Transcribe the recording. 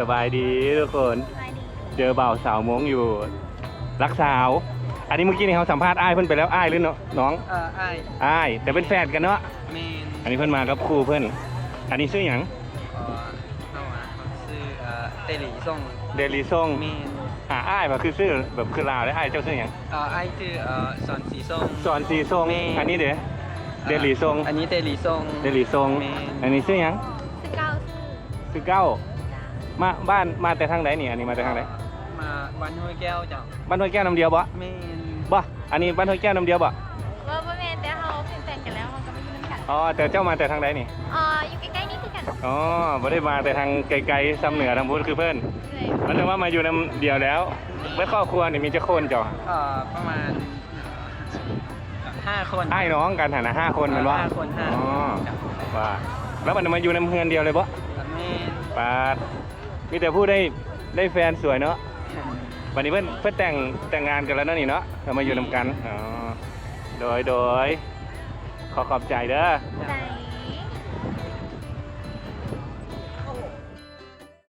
สบายดีทุกคน สบายดี เจอบ่าวสาวมงอยู่รักสาว อันนี้เมื่อกี้นี่เขาสัมภาษณ์อ้ายเพิ่นไปแล้วอ้ายหรือน้อง ไอ้ อ้ายแต่เป็นแฟนกันเนาะ เมน อันนี้เพิ่นมากับครูเพิ่นอันนี้ชื่อหยัง น้องชื่อเตหลีส่ง เดลิซง เมน อ้ายมาคือชื่อแบบคือลาวได้อ้ายเจ้าชื่อหยัง ไอ้ชื่อสอนสีส้ม สอนสีซง แม่ อันนี้เด้เดลิซง อันนี้เตหลีส่ง เดลิซง แม่ อันนี้ชื่อหยัง ซื้อเก้าซื้อ ชื่อเก้ามาบ้านมาแต่ทางไหนนี่อันนี้มาแต่ทางไหน มาบ้านห้วยแก้วจ้ะ บ้านห้วยแก้วน้ำเดียวบ่ เมน บ่อันนี้บ้านห้วยแก้วน้ำเดียวบ่ ว่าแม่แต่เขาเป็นแฟนกันแล้วเขาก็ไม่ยุ่งกัน อ๋อแต่เจ้ามาแต่ทางไหนนี่ อยู่ใกล้ๆนี่คือกัน อ๋อบ่ได้มาแต่ทางไกลๆซ้ำเหนือทางพุทธคือเพิ่น เลย มันถึงว่ามาอยู่น้ำเดียวแล้วเมื่อครอบครัวนี่มีเจ้าคนเจ้า ประมาณ5 คน อ้ายน้องกันหั่นน่ะ5คนแมันว่า 5 คน5 อ๋อว่าแล้วมันมาอยู่น้ำเฮือนเดียวเลยบ่ เมน ปาดมีแต่ผู้ได้แฟนสวยเนาะวันนี้เพิ่นแต่งงานกันแล้วเนาะนี่เนาะเรามาอยู่นำกันอ๋อโดยขอขอบใจเด้อ จ้า